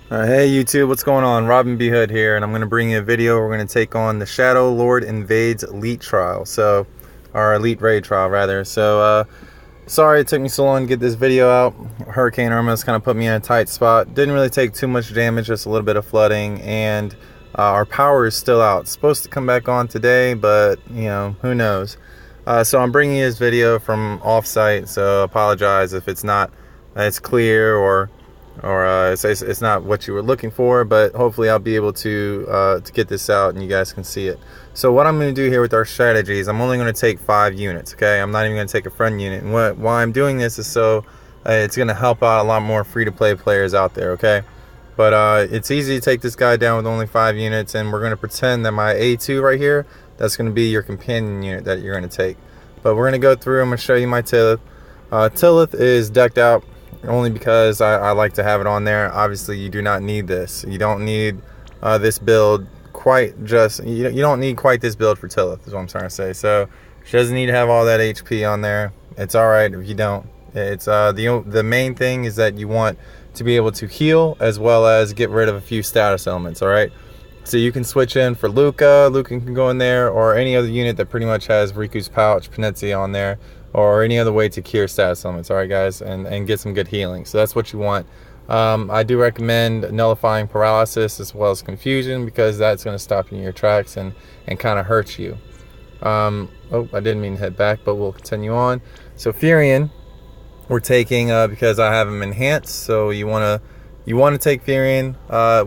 Hey YouTube, what's going on? Robin B. Hood here, and I'm going to bring you a video. We're going to take on the Shadow Lord Invades Elite trial, or Elite Raid trial rather. Sorry it took me so long to get this video out. Hurricane Irma's kind of put me in a tight spot. Didn't really take too much damage, just a little bit of flooding, and our power is still out. It's supposed to come back on today, but you know, who knows. So I'm bringing you this video from off-site, so apologize if it's not as clear or it's not what you were looking for, but hopefully I'll be able to get this out and you guys can see it. So what I'm going to do here with our strategies, I'm only going to take 5 units, okay? I'm not even going to take a friend unit, and why I'm doing this is so it's going to help out a lot more free-to-play players out there, okay? But it's easy to take this guy down with only 5 units, and we're going to pretend that my A2 right here, that's going to be your companion unit that you're going to take. But we're going to go through, I'm going to show you my Tillith. Tillith is decked out only because I like to have it on there. Obviously you do not need this. You don't need this build you don't need quite this build for Tillith is what I'm trying to say. So she doesn't need to have all that HP on there. It's alright if you don't. It's the main thing is that you want to be able to heal as well as get rid of a few status elements, alright? So you can switch in for Luca can go in there, or any other unit that pretty much has Riku's Pouch, Panetzi on there, or any other way to cure status elements, alright guys, and get some good healing. So that's what you want. I do recommend nullifying paralysis as well as confusion, because that's going to stop you in your tracks and kind of hurt you. Oh, I didn't mean to head back, but we'll continue on. So Furion, we're taking because I have him enhanced, so you want to take Furion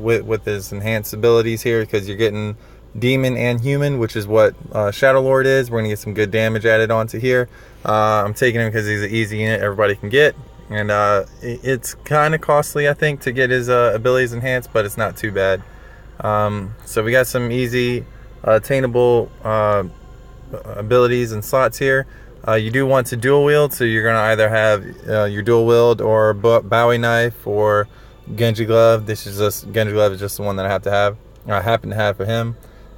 with his enhanced abilities here, because you're getting Demon and Human, which is what Shadow Lord is. We're going to get some good damage added onto here. I'm taking him because he's an easy unit everybody can get, and it's kind of costly, I think, to get his abilities enhanced, but it's not too bad. So we got some easy attainable abilities and slots here. You do want to dual wield, so you're going to either have your dual wield or Bowie Knife or Genji Glove. Genji Glove is just the one that I happen to have for him.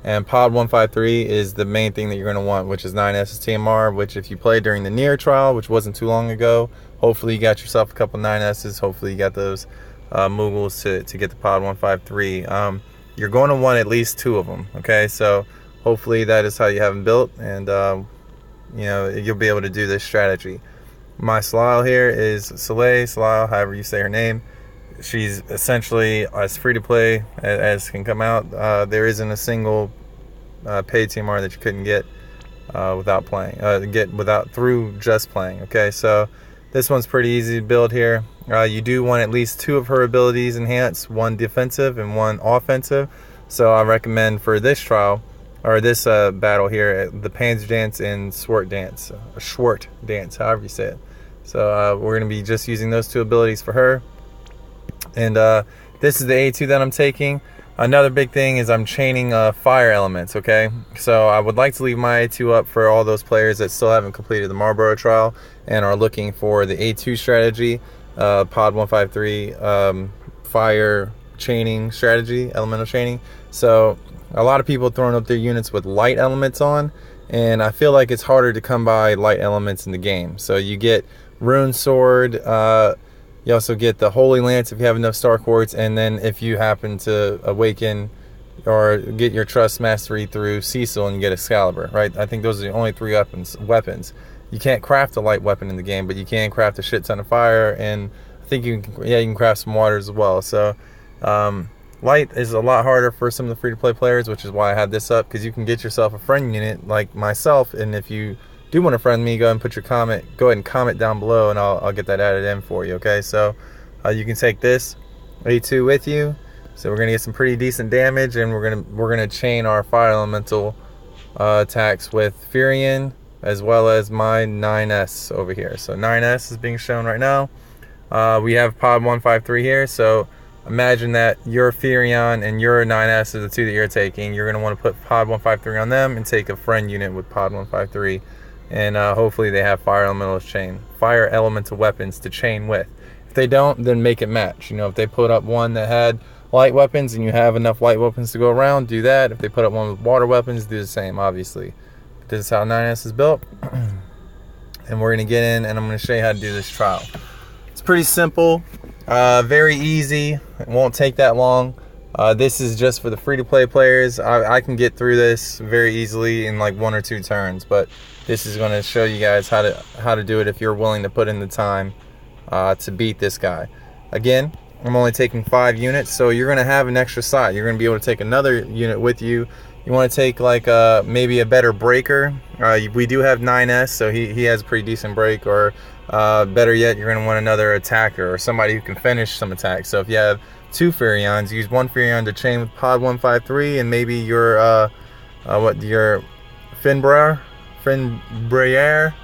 And Pod 153 is the main thing that you're going to want, which is 9S's TMR, which if you played during the Nier trial, which wasn't too long ago, hopefully you got yourself a couple 9S's. Hopefully you got those Moogles to get the Pod 153. You're going to want at least 2 of them, okay? So hopefully that is how you have them built, and you know, you'll be able to do this strategy. My Salile here is Salile, however you say her name. She's essentially as free to play as can come out. There isn't a single paid TMR that you couldn't get without playing, through just playing. Okay, so this one's pretty easy to build here. You do want at least 2 of her abilities enhanced, 1 defensive and 1 offensive. So I recommend for this trial, or this battle here, the Panzer Dance and Swart Dance, however you say it. So we're going to be just using those 2 abilities for her. And this is the A2 that I'm taking. Another big thing is I'm chaining fire elements, okay? So I would like to leave my A2 up for all those players that still haven't completed the Marlboro trial and are looking for the A2 strategy, Pod 153 fire chaining strategy, elemental chaining. So a lot of people throwing up their units with light elements on, and I feel like it's harder to come by light elements in the game. So you get Rune Sword, you also get the Holy Lance if you have enough Star Quartz, and then if you happen to awaken or get your Trust Mastery through Cecil and you get Excalibur, right? I think those are the only 3 weapons. You can't craft a light weapon in the game, but you can craft a shit ton of fire, and I think you can craft some water as well. So light is a lot harder for some of the free-to-play players, which is why I had this up, because you can get yourself a friend unit like myself, and if you do want to friend me, go ahead and put your comment. Go ahead and comment down below, and I'll get that added in for you. Okay, so you can take this A2 with you. So we're gonna get some pretty decent damage, and we're gonna chain our fire elemental attacks with Furion as well as my 9S over here. So 9S is being shown right now. We have Pod 153 here. So imagine that your Furion and your 9S are the 2 that you're taking. You're gonna want to put Pod 153 on them and take a friend unit with Pod 153. And hopefully they have fire elemental weapons to chain with. If they don't, then make it match. You know, if they put up one that had light weapons and you have enough light weapons to go around, do that. If they put up one with water weapons, do the same, obviously. But this is how 9S is built. And we're going to get in, and I'm going to show you how to do this trial. It's pretty simple. Very easy. It won't take that long. This is just for the free-to-play players. I can get through this very easily in like 1 or 2 turns, but this is going to show you guys how to do it if you're willing to put in the time to beat this guy. Again, I'm only taking 5 units, so you're going to have an extra slot. You're going to be able to take another unit with you. You want to take like maybe a better breaker. We do have 9S, so he has a pretty decent break, or better yet, you're going to want another attacker or somebody who can finish some attacks. So if you have 2 Furions, use 1 Furion to chain with Pod 153, and maybe your your Finbraer,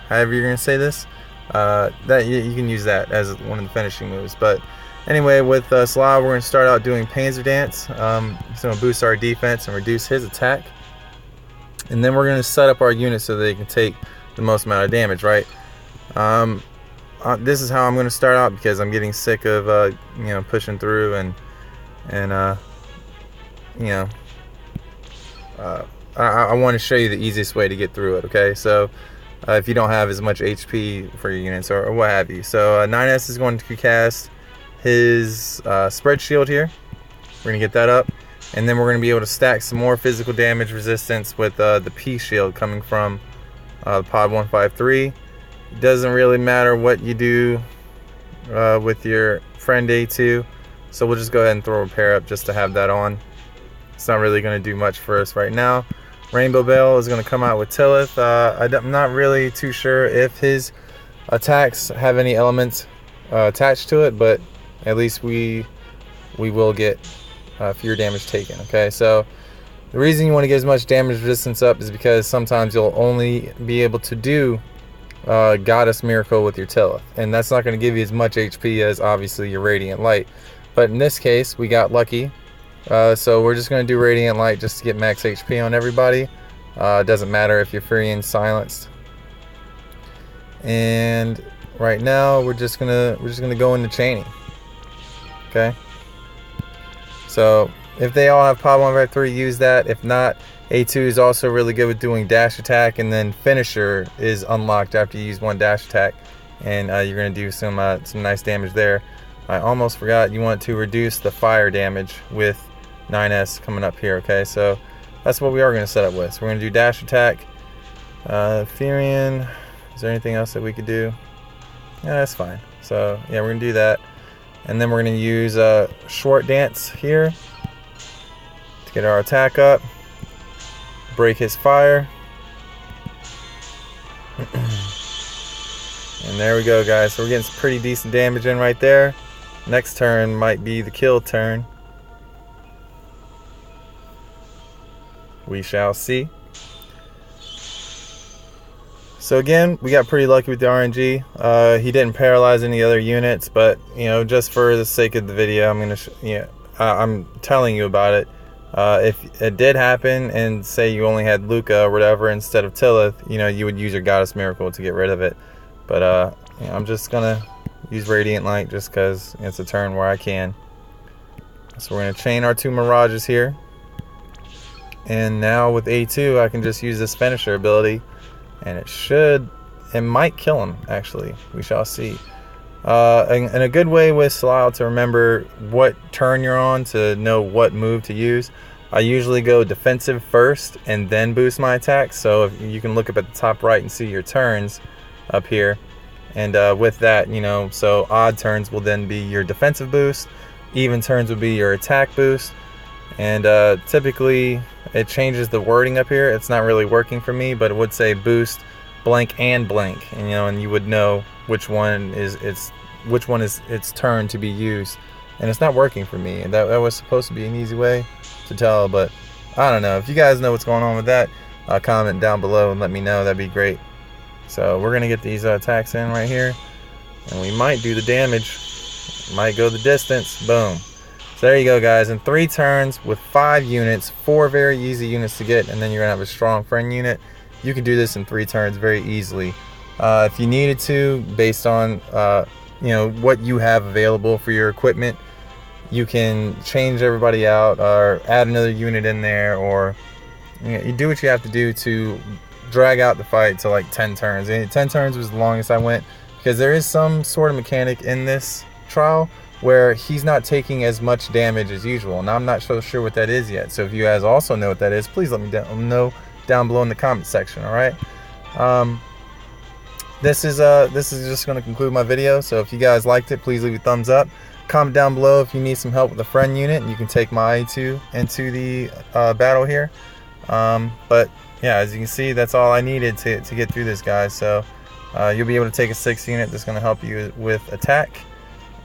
however you're going to say this. That you can use that as one of the finishing moves. But anyway, with Slav, we're going to start out doing Panzer Dance. It's going to boost our defense and reduce his attack. And then we're going to set up our units so they can take the most amount of damage, right? This is how I'm going to start out, because I'm getting sick of pushing through and I want to show you the easiest way to get through it. Okay, so if you don't have as much HP for your units or what have you, so 9S is going to cast his spread shield here. We're going to get that up, and then we're going to be able to stack some more physical damage resistance with the P shield coming from Pod 153. It doesn't really matter what you do with your friend A2, so we'll just go ahead and throw a repair up just to have that on. It's not really going to do much for us right now. Rainbow Bell is going to come out with Tillith. I'm not really too sure if his attacks have any elements attached to it, but at least we will get fewer damage taken. Okay, so the reason you want to get as much damage resistance up is because sometimes you'll only be able to do Goddess Miracle with your Tillith, and that's not going to give you as much HP as obviously your Radiant Light. But in this case, we got lucky, so we're just going to do Radiant Light just to get max HP on everybody. It doesn't matter if your Furion's silenced. And right now we're just gonna go into chaining. Okay, so if they all have Pod 153, use that. If not, A2 is also really good with doing dash attack, and then finisher is unlocked after you use 1 dash attack, and you're going to do some nice damage there. I almost forgot, you want to reduce the fire damage with 9S coming up here. Okay, so that's what we are going to set up with. So we're going to do dash attack. Furion, is there anything else that we could do? Yeah, that's fine. So yeah, we're going to do that, and then we're going to use short dance here to get our attack up. Break his fire. And there we go, guys. So we're getting some pretty decent damage in right there. Next turn might be the kill turn. We shall see. So again, we got pretty lucky with the RNG. He didn't paralyze any other units, but just for the sake of the video, I'm telling you about it. If it did happen, and say you only had Luca or whatever instead of Tillith, you would use your Goddess Miracle to get rid of it. But I'm just gonna use Radiant Light just because it's a turn where I can. So we're gonna chain our 2 Mirages here, and now with A2 I can just use this finisher ability, and it might kill him. Actually, we shall see. And a good way with Salal to remember what turn you're on, to know what move to use. I usually go defensive first and then boost my attacks. So if you can look up at the top right and see your turns up here, and with that, so odd turns will then be your defensive boost, even turns would be your attack boost, and typically it changes the wording up here. It's not really working for me, but it would say boost blank and blank, and and you would know which one is its turn to be used, and it's not working for me. And that was supposed to be an easy way to tell, but I don't know. If you guys know what's going on with that, comment down below and let me know. That'd be great. So we're gonna get these attacks in right here, and we might do the damage, might go the distance. Boom. So there you go, guys. In 3 turns with 5 units, 4 very easy units to get, and then you're gonna have a strong friend unit. You can do this in 3 turns very easily. If you needed to, based on what you have available for your equipment, you can change everybody out or add another unit in there, or you do what you have to do to drag out the fight to like 10 turns. And 10 turns was the longest I went, because there is some sort of mechanic in this trial where he's not taking as much damage as usual. Now I'm not so sure what that is yet. So if you guys also know what that is, please let me know down below in the comment section. All right. This is just going to conclude my video. So if you guys liked it, please leave a thumbs up. Comment down below if you need some help with the friend unit, and you can take my I2 into the battle here. But yeah, as you can see, that's all I needed to get through this, guys. So you'll be able to take a 6 unit that's going to help you with attack,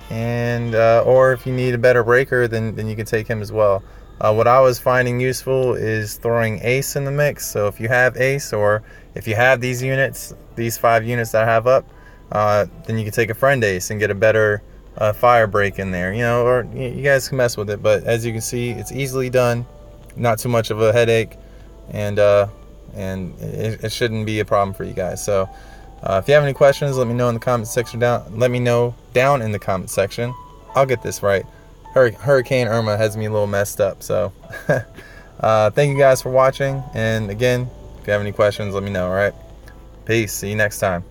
and or if you need a better breaker, then you can take him as well. What I was finding useful is throwing ace in the mix. So if you have ace, or if you have these units, these 5 units that I have up, then you can take a friend ace and get a better fire break in there, you know, or you guys can mess with it. But as you can see, it's easily done, not too much of a headache, and it shouldn't be a problem for you guys. So if you have any questions, let me know in the comment section let me know down in the comment section. I'll get this right. Hurricane Irma has me a little messed up. So thank you guys for watching, and again, if you have any questions, let me know. All right, peace, see you next time.